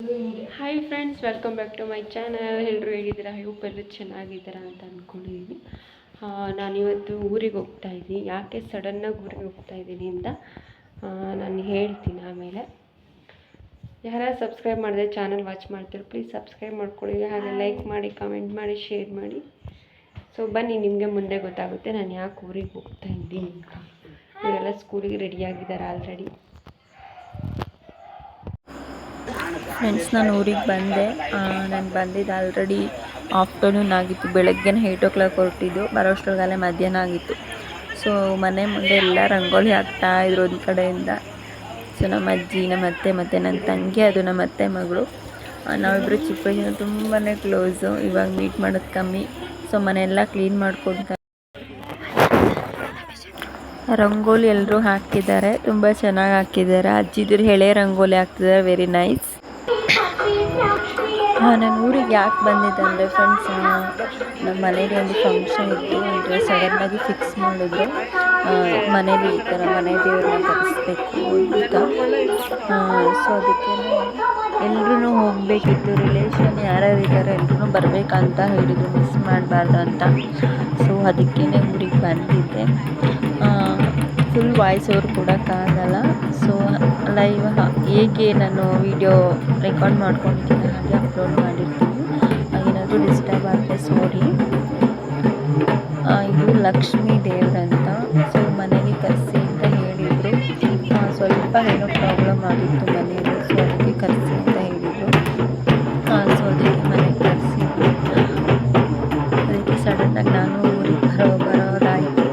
Hi friends, welcome back to my channel. ಎಲ್ಲರೂ ಹೇಗಿದ್ದೀರಾ? Hope ಎಲ್ಲರೂ ಚೆನ್ನಾಗಿದ್ದೀರಾ ಅಂತ ಅಂದ್ಕೊಂಡಿದ್ದೀನಿ. ನಾನಿವತ್ತು ಊರಿಗೆ ಹೋಗ್ತಾ ಇದ್ದೀನಿ. ಯಾಕೆ ಸಡನ್ನಾಗಿ ಊರಿಗೆ ಹೋಗ್ತಾ ಇದ್ದೀನಿ ಅಂತ ನಾನು ಹೇಳ್ತೀನಿ ಆಮೇಲೆ. ಯಾರು ಸಬ್ಸ್ಕ್ರೈಬ್ ಮಾಡಿದ್ರೆ ಚಾನಲ್ ವಾಚ್ ಮಾಡ್ತೀರೋ ಪ್ಲೀಸ್ ಸಬ್ಸ್ಕ್ರೈಬ್ ಮಾಡ್ಕೊಳ್ಳಿ, ಹಾಗೆ ಲೈಕ್ ಮಾಡಿ, ಕಮೆಂಟ್ ಮಾಡಿ, ಶೇರ್ ಮಾಡಿ. ಸೊ ಬನ್ನಿ, ನಿಮಗೆ ಮುಂದೆ ಗೊತ್ತಾಗುತ್ತೆ ನಾನು ಯಾಕೆ ಊರಿಗೆ ಹೋಗ್ತಾ ಇದ್ದೀನಿ ಅಂತ. ಇವರೆಲ್ಲ ಸ್ಕೂಲಿಗೆ ರೆಡಿಯಾಗಿದ್ದಾರೆ ಆಲ್ರೆಡಿ. ಫ್ರೆಂಡ್ಸ್, ನಾನು ಊರಿಗೆ ಬಂದೆ. ನಾನು ಬಂದಿದ್ದು ಆಲ್ರೆಡಿ ಆಫ್ಟರ್ನೂನ್ ಆಗಿತ್ತು. ಬೆಳಗ್ಗೆ 8 o'clock ಹೊರಟಿದ್ದು, ಬರೋಷ್ಟೊಳಗಲ್ಲೇ ಮಧ್ಯಾಹ್ನ ಆಗಿತ್ತು. ಸೊ ಮನೆ ಮುಂದೆ ಎಲ್ಲ ರಂಗೋಲಿ ಹಾಕ್ತಾಯಿದ್ರು ಒಂದು ಕಡೆಯಿಂದ. ಸೊ ನಮ್ಮ ಅಜ್ಜಿ, ನಮ್ಮ ಅತ್ತೆ ಮತ್ತು ನನ್ನ ತಂಗಿ, ಅದು ನಮ್ಮ ಅತ್ತೆ ಮಗಳು. ನಾವಿಬ್ಬರು ಚಿಕ್ಕ ವಯಸ್ಸಿನ ತುಂಬಾ ಕ್ಲೋಸು. ಇವಾಗ ಮೀಟ್ ಮಾಡೋದು ಕಮ್ಮಿ. ಸೊ ಮನೆಯೆಲ್ಲ ಕ್ಲೀನ್ ಮಾಡ್ಕೊತ ರಂಗೋಲಿ ಎಲ್ಲರೂ ಹಾಕಿದ್ದಾರೆ, ತುಂಬ ಚೆನ್ನಾಗಿ ಹಾಕಿದ್ದಾರೆ. ಅಜ್ಜಿದ್ರು ಎಳೆ ರಂಗೋಲಿ ಹಾಕ್ತಿದ್ದಾರೆ, ವೆರಿ ನೈಸ್. ನಾನು ಊರಿಗೆ ಯಾಕೆ ಬಂದಿದ್ದೆ ಅಂದರೆ ಫ್ರೆಂಡ್ಸ್, ನಮ್ಮ ಮನೇಲಿ ಒಂದು ಫಂಕ್ಷನ್ ಇತ್ತು. ಅಂದರೆ ಸಡನ್ನಾಗಿ ಫಿಕ್ಸ್ ಮಾಡಿದ್ರು ಮನೇಲಿ ಈ ಥರ ಮನೆ ದೇವ್ರನ್ನ ಕರೆಸ್ಬೇಕು ಅಂತ. ಸೊ ಅದಕ್ಕೆ ಎಲ್ಲರೂ ಹೋಗಬೇಕಿತ್ತು. ರಿಲೇಷನ್ ಯಾರ್ಯಾರು ಇದ್ದಾರೆ ಎಲ್ಲರೂ ಬರಬೇಕಂತ ಹೇಳಿದರು, ಮಿಸ್ ಮಾಡಬಾರ್ದು ಅಂತ. ಸೊ ಅದಕ್ಕೇ ಊರಿಗೆ ಬಂದಿದ್ದೆ. ಫುಲ್ ವಾಯ್ಸ್ ಓವರ್ ಕೊಡೋಕ್ಕಾಗಲ್ಲ. ಸೊ ಲೈವ್ ಹೇಗೆ ನಾನು ವಿಡಿಯೋ ರೆಕಾರ್ಡ್ ಮಾಡ್ಕೊಂಡಿದ್ದೀನಿ ಹಾಗೆ ಅಪ್ಲೋಡ್ ಮಾಡಿರ್ತೀನಿ. ಏನಾದರೂ ಡಿಸ್ಟರ್ಬ್ ಆದರೆ ಸಾರಿ. ಇದು ಲಕ್ಷ್ಮೀ ದೇವ್ರಂತ. ಸೊ ಮನೆಗೆ ಕರೆಸಿ ಅಂತ ಹೇಳಿದರು. ಸ್ವಲ್ಪ ಏನೋ ಪ್ರಾಬ್ಲಮ್ ಆಗಿತ್ತು ಮನೆಯಲ್ಲಿ, ಸೊ ಅದಕ್ಕೆ ಕರೆಸಿ ಅಂತ ಹೇಳಿದರು. ಸೊ ಅದಕ್ಕೆ ಮನೆಗೆ ಕರೆಸಿದ್ರು. ಅದಕ್ಕೆ ಸಡನ್ನಾಗಿ ನಾನು ಊರಿಗೆ ಬರೋದಾಯಿತು.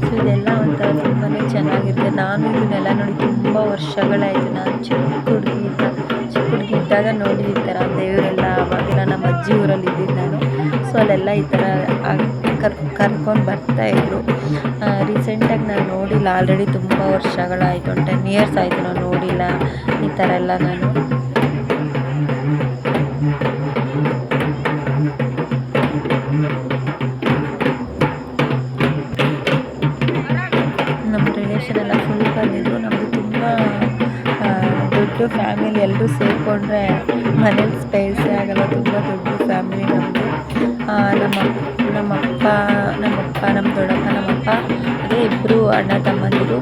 ಸೊ ಇದೆಲ್ಲ ಒಂಥರ ತುಂಬಾ ಚೆನ್ನಾಗಿರುತ್ತೆ. ನಾನು ಇದನ್ನೆಲ್ಲ ನೋಡಿ ತುಂಬ ವರ್ಷಗಳಾಯಿತು. ನಾನು ಚಿಕ್ಕ ಹುಡುಗಿ ಇದ್ದಾಗ ನೋಡಿದ ಈ ಥರ ದೇವರೆಲ್ಲ. ಆವಾಗ ನಮ್ಮ ಅಜ್ಜಿ ಊರಲ್ಲಿ ಇದ್ದಿದ್ದು ನಾನು. ಸೊ ಅಲ್ಲೆಲ್ಲ ಈ ಥರ ಕರ್ಕೊಂಡು ಬರ್ತಾಯಿದ್ರು. ರೀಸೆಂಟಾಗಿ ನಾನು ನೋಡಿಲ್ಲ, ಆಲ್ರೆಡಿ ತುಂಬ ವರ್ಷಗಳಾಯಿತು. 10 years ಆಯಿತು ನಾನು ನೋಡಿಲ್ಲ ಈ ಥರ ಎಲ್ಲ ನಾನು. ನಮ್ಮ ರಿಲೇಷನ್ ಎಲ್ಲ ಫುಲ್ ಬಂದಿದ್ರು. ನಮ್ಮದು ತುಂಬ ದೊಡ್ಡ ಫ್ಯಾಮಿಲಿ. ಎಲ್ಲರೂ ಸೇರಿಕೊಂಡ್ರೆ ಮನೇಲಿ ಸ್ಪೇಸೇ ಆಗಲ್ಲ, ತುಂಬ ದೊಡ್ಡ ಫ್ಯಾಮಿಲಿ ನಮ್ಮದು. ನಮ್ಮಪ್ಪ, ನಮ್ಮ ದೊಡ್ಡಪ್ಪ, ನಮ್ಮಪ್ಪ, ಅದೇ ಇಬ್ಬರು ಅಣ್ಣ ತಮ್ಮಂದಿರು,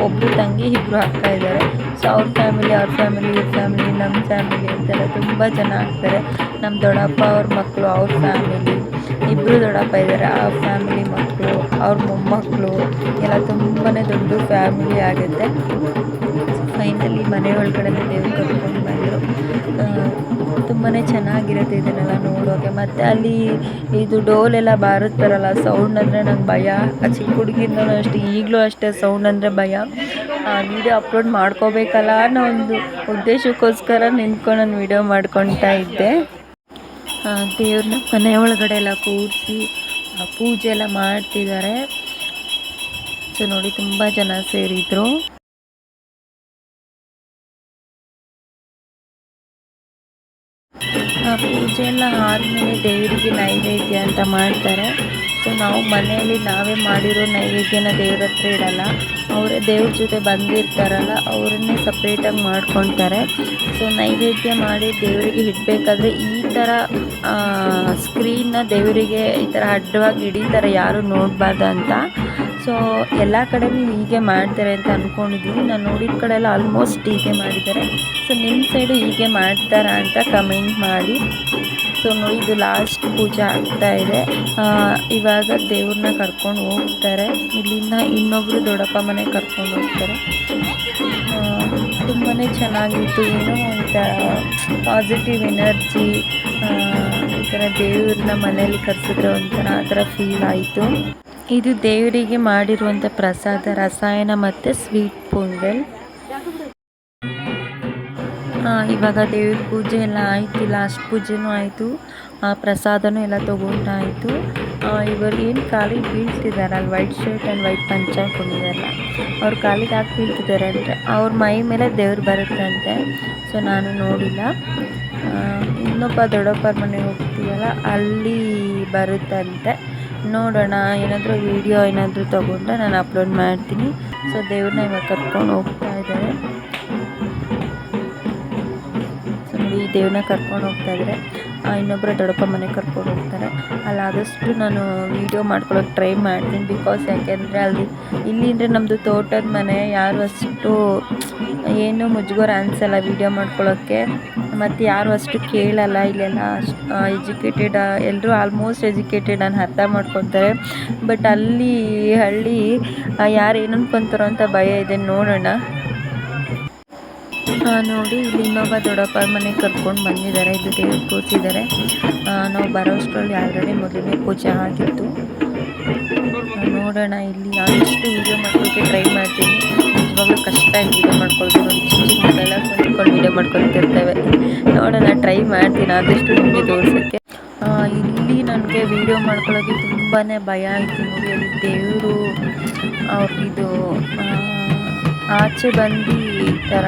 ಒಬ್ಬರು ತಂಗಿ, ಇಬ್ಬರು ಅಕ್ಕ ಇದ್ದಾರೆ. ಸೊ ಅವ್ರ ಫ್ಯಾಮಿಲಿ, ಇವ್ರ ಫ್ಯಾಮಿಲಿ, ನಮ್ಮ ಫ್ಯಾಮಿಲಿ ಅಂತೆಲ್ಲ ತುಂಬ ಜನ ಆಗ್ತಾರೆ. ನಮ್ಮ ದೊಡ್ಡಪ್ಪ ಅವ್ರ ಮಕ್ಕಳು, ಅವ್ರ ಫ್ಯಾಮಿಲಿ, ಇಬ್ಬರು ದೊಡ್ಡಪ್ಪ ಇದ್ದಾರೆ, ಆ ಫ್ಯಾಮಿಲಿ ಮಕ್ಕಳು, ಅವ್ರ ಮೊಮ್ಮಕ್ಕಳು ಎಲ್ಲ ತುಂಬಾ ದೊಡ್ಡ ಫ್ಯಾಮಿಲಿ ಆಗುತ್ತೆ. ಫೈನಲಿ ಮನೆ ಒಳಗಡೆ ದೇವ್ರು ಕರ್ಕೊಂಡು ಬಂದರು. ತುಂಬಾ ಚೆನ್ನಾಗಿರುತ್ತೆ ಇದನ್ನೆಲ್ಲ ನೋಡೋಕ್ಕೆ. ಮತ್ತು ಅಲ್ಲಿ ಇದು ಡೋಲೆಲ್ಲ ಬಾರುತ್ತಾರಲ್ಲ, ಸೌಂಡ್ ಅಂದರೆ ನಂಗೆ ಭಯ. ಚಿಕ್ಕ ಹುಡುಗಿಂದನೂ ಅಷ್ಟೇ, ಈಗಲೂ ಅಷ್ಟೇ, ಸೌಂಡ್ ಅಂದರೆ ಭಯ. ವೀಡಿಯೋ ಅಪ್ಲೋಡ್ ಮಾಡ್ಕೋಬೇಕಲ್ಲ ಅನ್ನೋ ಒಂದು ಉದ್ದೇಶಕ್ಕೋಸ್ಕರ ನಿಂತ್ಕೊಂಡು ನಾನು ವೀಡಿಯೋ ಮಾಡ್ಕೊತಾ ಇದ್ದೆ. ದೇವ್ರನ್ನ ಮನೆ ಒಳಗಡೆ ಎಲ್ಲ ಕೂರಿಸಿ ಪೂಜೆ ಎಲ್ಲ ಮಾಡ್ತಿದ್ದಾರೆ. ಸೊ ನೋಡಿ ತುಂಬ ಜನ ಸೇರಿದರು. ಪೂಜೆ ಎಲ್ಲ ಆದಮೇಲೆ ದೇವರಿಗೆ ನೈವೇದ್ಯ ಅಂತ ಮಾಡ್ತಾರೆ. ಸೊ ನಾವು ಮನೆಯಲ್ಲಿ ನಾವೇ ಮಾಡಿರೋ ನೈವೇದ್ಯನ ದೇವ್ರ ಹತ್ರ ಇಡಲ್ಲ. ಅವರೇ ದೇವ್ರ ಜೊತೆ ಬಂದಿರ್ತಾರಲ್ಲ ಅವರನ್ನೇ ಸಪ್ರೇಟಾಗಿ ಮಾಡ್ಕೊತಾರೆ. ಸೊ ನೈವೇದ್ಯ ಮಾಡಿ ದೇವರಿಗೆ ಇಡಬೇಕಾದ್ರೆ ಈ ಥರ ಸ್ಕ್ರೀನ್ನ ದೇವರಿಗೆ ಈ ಥರ ಅಡ್ಡವಾಗಿ ಹಿಡಿತಾರೆ, ಯಾರು ನೋಡಬಾರ್ದು ಅಂತ. ಸೊ ಎಲ್ಲ ಕಡೆಯೂ ಹೀಗೆ ಮಾಡ್ತಾರೆ ಅಂತ ಅಂದ್ಕೊಂಡಿದ್ದೀನಿ. ನಾನು ನೋಡಿದ ಕಡೆ ಎಲ್ಲ ಆಲ್ಮೋಸ್ಟ್ ಹೀಗೆ ಮಾಡಿದ್ದಾರೆ. ಸೊ ನಿಮ್ಮ ಸೈಡು ಹೀಗೆ ಮಾಡ್ತಾರಾ ಅಂತ ಕಮೆಂಟ್ ಮಾಡಿ. ಸೊ ನೋಡಿ, ಇದು ಲಾಸ್ಟ್ ಪೂಜೆ ಆಗ್ತಾಯಿದೆ. ಇವಾಗ ದೇವ್ರನ್ನ ಕರ್ಕೊಂಡು ಹೋಗ್ತಾರೆ. ಇಲ್ಲಿಂದ ಇನ್ನೊಬ್ಬರು ದೊಡ್ಡಪ್ಪ ಮನೆಗೆ ಕರ್ಕೊಂಡು ಹೋಗ್ತಾರೆ. ತುಂಬಾ ಚೆನ್ನಾಗಿತ್ತು. ಏನೋ ಒಂಥರ ಪಾಸಿಟಿವ್ ಎನರ್ಜಿ. ಈ ಥರ ದೇವ್ರನ್ನ ಮನೆಯಲ್ಲಿ ಕರೆಸಿದ್ರೆ ಒಂಥರ ಆ ಥರ ಫೀಲ್ ಆಯಿತು. ಇದು ದೇವರಿಗೆ ಮಾಡಿರುವಂಥ ಪ್ರಸಾದ, ರಸಾಯನ ಮತ್ತು ಸ್ವೀಟ್ ಪೊಂಗಲ್. ಇವಾಗ ದೇವ್ರ ಪೂಜೆ ಎಲ್ಲ ಆಯಿತು, ಲಾಸ್ಟ್ ಪೂಜೆನೂ ಆಯಿತು, ಪ್ರಸಾದನೂ ಎಲ್ಲ ತೊಗೊಂಡಾಯಿತು. ಇವರು ಏನು ಕಾಲಿಗೆ ಬೀಳ್ತಿದ್ದಾರಲ್ಲ, ವೈಟ್ ಶರ್ಟ್ ಆ್ಯಂಡ್ ವೈಟ್ ಪಂಚ ಹಾಕೊಂಡಿದ್ದಾರಲ್ಲ, ಅವ್ರು ಕಾಲಿಗೆ ಹಾಕಿ ಬೀಳ್ತಿದ್ದಾರೆ ಅಂದರೆ ಅವ್ರ ಮೈ ಮೇಲೆ ದೇವ್ರು ಬರುತ್ತಂತೆ. ಸೊ ನಾನು ನೋಡಿಲ್ಲ. ಇನ್ನೊಬ್ಬ ದೊಡ್ಡಪ್ಪರ ಮನೆಗೆ ಹೋಗ್ತೀವಲ್ಲ, ಅಲ್ಲಿ ಬರುತ್ತಂತೆ. ನೋಡೋಣ, ಏನಾದರೂ ವೀಡಿಯೋ ಏನಾದರೂ ತೊಗೊಂಡ್ರೆ ನಾನು ಅಪ್ಲೋಡ್ ಮಾಡ್ತೀನಿ. ಸೊ ದೇವ್ರನ್ನ ಇವಾಗ ಕರ್ಕೊಂಡು ಹೋಗ್ತಾ ಇದ್ದಾರೆ. ದೇವ್ರನ್ನ ಕರ್ಕೊಂಡು ಹೋಗ್ತಾಯಿದ್ರೆ, ಇನ್ನೊಬ್ಬರ ದೊಡ್ಡಪ್ಪ ಮನೆಗೆ ಕರ್ಕೊಂಡು ಹೋಗ್ತಾರೆ. ಅಲ್ಲಾದಷ್ಟು ನಾನು ವೀಡಿಯೋ ಮಾಡ್ಕೊಳ್ಳೋಕೆ ಟ್ರೈ ಮಾಡ್ತೀನಿ. ಬಿಕಾಸ್ ಯಾಕೆಂದರೆ ಅಲ್ಲಿ ಇಲ್ಲಿ ಅಂದರೆ ನಮ್ಮದು ತೋಟದ ಮನೆ, ಯಾರು ಅಷ್ಟು ಏನು ಮುಜುಗರ ಅನಿಸಲ್ಲ ವೀಡಿಯೋ ಮಾಡ್ಕೊಳ್ಳೋಕ್ಕೆ, ಮತ್ತು ಯಾರು ಅಷ್ಟು ಕೇಳಲ್ಲ. ಇಲ್ಲೆಲ್ಲ ಎಜುಕೇಟೆಡ್, ಎಲ್ಲರೂ ಆಲ್ಮೋಸ್ಟ್ ಎಜುಕೇಟೆಡ್ ನಾನು ಅರ್ಥ ಮಾಡ್ಕೊತಾರೆ. ಬಟ್ ಅಲ್ಲಿ ಹಳ್ಳಿ ಯಾರು ಏನು ಅನ್ಕೊತಾರೋ ಅಂತ ಭಯ ಇದೆ. ನೋಡೋಣ. ನೋಡಿ ಇಲ್ಲಿ ಇನ್ನೊಬ್ಬ ದೊಡ್ಡಪ್ಪ ಮನೆಗೆ ಕರ್ಕೊಂಡು ಬಂದಿದ್ದಾರೆ. ಇಲ್ಲಿ ದೇವ್ರು ಕೂರಿಸಿದ್ದಾರೆ. ನಾವು ಬರೋಷ್ಟರಲ್ಲಿ ಆಲ್ರೆಡಿ ಮೊದಲನೇ ಪೂಜೆ ಆಗಿತ್ತು. ನೋಡೋಣ. ಇಲ್ಲಿ ಆದಷ್ಟು ವೀಡಿಯೋ ಮಾಡ್ಕೊಳ್ಳೋಕ್ಕೆ ಟ್ರೈ ಮಾಡ್ತೀನಿ. ನಿಜವಾಗ್ಲೂ ಕಷ್ಟ ಆಗಿ ವೀಡಿಯೋ ಮಾಡ್ಕೊಳ್ತೀವಿ. ಒಂದು ಚಿಕ್ಕ ಚಿಕ್ಕ ಮಕ್ಕಳೆಲ್ಲ ಕುಂತ್ಕೊಂಡು ವೀಡಿಯೋ ಮಾಡ್ಕೊಳ್ತಿರ್ತೇವೆ. ನೋಡೋಣ, ಟ್ರೈ ಮಾಡ್ತೀನಿ ಆದಷ್ಟು ನಿಮಗೆ ತೋರಿಸೋಕ್ಕೆ. ಇಲ್ಲಿ ನನಗೆ ವೀಡಿಯೋ ಮಾಡ್ಕೊಳ್ಳೋಕ್ಕೆ ತುಂಬಾ ಭಯ ಆಯಿತು. ನೋಡಿ ಅಲ್ಲಿ ದೇವರು ಅವ್ರಿಗಿದು ಆಚೆ ಬಂದು ಈ ಥರ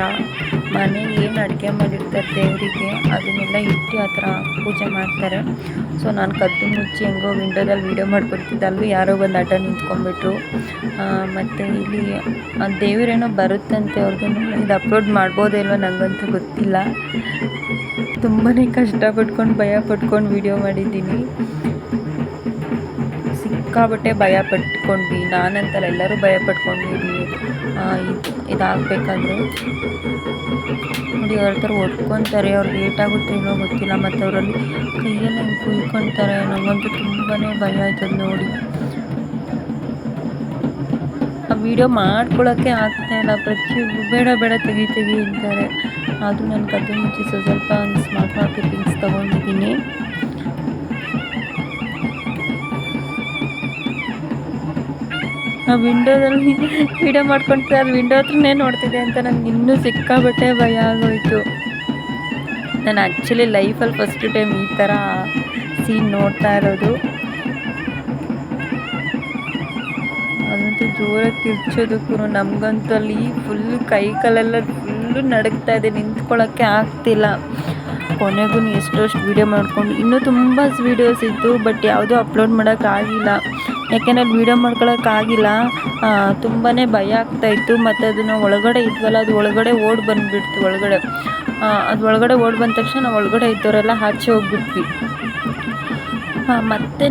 ಮನೆಗೆ ಏನು ಅಡುಗೆ ಮಾಡಿರ್ತಾರೆ ದೇವರಿಗೆ, ಅದನ್ನೆಲ್ಲ ಇಟ್ಟು ಆ ಥರ ಪೂಜೆ ಮಾಡ್ತಾರೆ. ಸೊ ನಾನು ಕದ್ದು ಮುಚ್ಚಿ ಹೆಂಗೋ ವಿಂಡೋದಲ್ಲಿ ವೀಡಿಯೋ ಮಾಡ್ಕೊತಿದ್ದೆ. ಅಲ್ಲೂ ಯಾರೋ ಬಂದು ಅಡ್ಡ ನಿಂತ್ಕೊಂಡ್ಬಿಟ್ರು. ಮತ್ತು ಇಲ್ಲಿ ದೇವರೇನೋ ಬರುತ್ತಂತೆ ಅವ್ರಿಗೆ. ಇದು ಅಪ್ಲೋಡ್ ಮಾಡ್ಬೋದೇ ಇಲ್ವ ನನಗಂತೂ ಗೊತ್ತಿಲ್ಲ. ತುಂಬಾ ಕಷ್ಟಪಟ್ಕೊಂಡು ಭಯ ಪಟ್ಕೊಂಡು ವೀಡಿಯೋ ಮಾಡಿದ್ದೀನಿ. ಸಿಕ್ಕಾಬಟ್ಟೆ ಭಯ ಪಟ್ಕೊಂಡ್ವಿ. ನಾನಂತಲ್ಲ, ಎಲ್ಲರೂ ಭಯ ಪಟ್ಕೊಂಡ್ವಿ ಇದಾಗಬೇಕಾದ್ರೆ. ನೋಡಿ ಅವ್ರ ಥರ ಒಟ್ಕೊತಾರೆ. ಅವ್ರಿಗೆ ಏಟಾಗುತ್ತೆ ಏನೋ ಗೊತ್ತಿಲ್ಲ. ಮತ್ತು ಅವರಲ್ಲಿ ಕೈಯಲ್ಲಿ ಹೆಂಗೆ ಕುಯ್ಕೊತಾರೆ. ನನಗಂತೂ ತುಂಬಾ ಭಯ ಆಯ್ತದೆ ನೋಡಿ. ಆ ವೀಡಿಯೋ ಮಾಡ್ಕೊಳ್ಳೋಕ್ಕೆ ಆಗ್ತಾಯಿಲ್ಲ. ಪ್ರತಿಯೊಬ್ಬರು ಬೇಡ ಬೇಡ ತೆಗಿ ಅಂತಾರೆ. ಆದರೂ ನಾನು ಕದ್ದು ಮುಚ್ಚಿ ಸ್ವಲ್ಪ ಒಂದು ಸ್ಮಾರ್ಟ್ ಕ್ಲಿಪ್ಪಿಂಗ್ಸ್ ತೊಗೊಂಡಿದ್ದೀನಿ. ಆ ವಿಂಡೋದಲ್ಲಿ ವೀಡಿಯೋ ಮಾಡ್ಕೊಳ್ತಾ ಅದು ವಿಂಡೋ ಹತ್ರನೇ ನೋಡ್ತಿದ್ದೆ ಅಂತ ನನಗೆ ಇನ್ನೂ ಸಿಕ್ಕಾಬಟ್ಟೆ ಭಯ ಆಗೋಯಿತು. ನಾನು ಆ್ಯಕ್ಚುಲಿ ಲೈಫಲ್ಲಿ ಫಸ್ಟ್ ಟೈಮ್ ಈ ಥರ ಸೀನ್ ನೋಡ್ತಾ ಇರೋದು. ಅದಂತೂ ಜೋರಾಗಿ ಕಿರ್ಚೋದಕ್ಕೂ ನಮಗಂತೂ ಅಲ್ಲಿ ಫುಲ್ಲು ಕೈ ಕಾಲೆಲ್ಲ ಫುಲ್ಲು ನಡುಗ್ತಾ ಇದೆ. ನಿಂತ್ಕೊಳ್ಳೋಕ್ಕೆ ಆಗ್ತಿಲ್ಲ. ಕೊನೆಗೂ ಎಷ್ಟೋಷ್ಟು ವೀಡಿಯೋ ಮಾಡ್ಕೊಂಡು ಇನ್ನೂ ತುಂಬ ವೀಡಿಯೋಸ್ ಇತ್ತು. ಬಟ್ ಯಾವುದೂ ಅಪ್ಲೋಡ್ ಮಾಡೋಕ್ಕಾಗಿಲ್ಲ. ಯಾಕೆಂದರೆ ಅಲ್ಲಿ ವೀಡಿಯೋ ಮಾಡ್ಕೊಳಕ್ಕಾಗಿಲ್ಲ. ತುಂಬಾ ಭಯ ಆಗ್ತಾಯಿತ್ತು. ಮತ್ತು ಅದನ್ನು ಒಳಗಡೆ ಇದ್ವಲ್ಲ, ಅದು ಒಳಗಡೆ ಓಡಿ ಬಂದುಬಿಡ್ತು. ಅದು ಒಳಗಡೆ ಓಡಿ ಬಂದ ತಕ್ಷಣ ನಾವು ಒಳಗಡೆ ಇದ್ದವರೆಲ್ಲ ಆಚೆ ಹೋಗ್ಬಿಟ್ವಿ.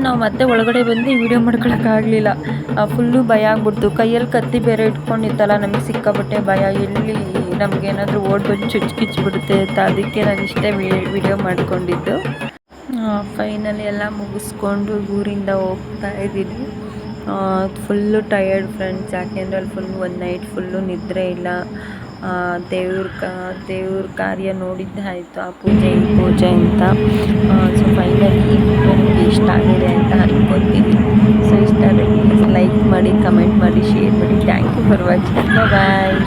ನಾವು ಮತ್ತೆ ಒಳಗಡೆ ಬಂದು ವೀಡಿಯೋ ಮಾಡ್ಕೊಳಕ್ಕಾಗಲಿಲ್ಲ. ಫುಲ್ಲು ಭಯ ಆಗ್ಬಿಡ್ತು. ಕೈಯಲ್ಲಿ ಕತ್ತಿ ಬೇರೆ ಇಟ್ಕೊಂಡಿತ್ತಲ್ಲ, ನಮಗೆ ಸಿಕ್ಕಾಬಟ್ಟೆ ಭಯ. ಎಲ್ಲಿ ನಮಗೇನಾದರೂ ಓಡಿ ಬಂದು ಚುಚ್ಚಿಬಿಡುತ್ತೆ ಅಂತ. ಅದಕ್ಕೆ ನಾನು ಇಷ್ಟೇ ವೀಡಿಯೋ ಮಾಡ್ಕೊಂಡಿದ್ದು. ಫೈನಲಿ ಎಲ್ಲ ಮುಗಿಸ್ಕೊಂಡು ಊರಿಂದ ಹೋಗ್ತಾ ಇದ್ದೀನಿ. Full tired friends. ಯಾಕೆಂದರೆ ಅಲ್ಲಿ ಫುಲ್ ಒಂದು ನೈಟ್ ಫುಲ್ಲು ನಿದ್ರೆ ಇಲ್ಲ. ದೇವ್ರ ಕಾರ್ಯ ನೋಡಿದ್ದಾಯಿತು, ಆ ಪೂಜೆ ಈ ಪೂಜೆ ಅಂತ. ಸೊ ಫೈನಲಿ ಈ ವಿಡಿಯೋ ನಿಮಗೆ ಇಷ್ಟ ಆಗಿದೆ ಅಂತ ಅನ್ಕೊತೀನಿ. ಸೊ ಇಷ್ಟ ಆದರೆ ಪ್ಲೀಸ್ ಲೈಕ್ ಮಾಡಿ, ಕಮೆಂಟ್ ಮಾಡಿ, ಶೇರ್ ಮಾಡಿ. Thank you for watching. Bye.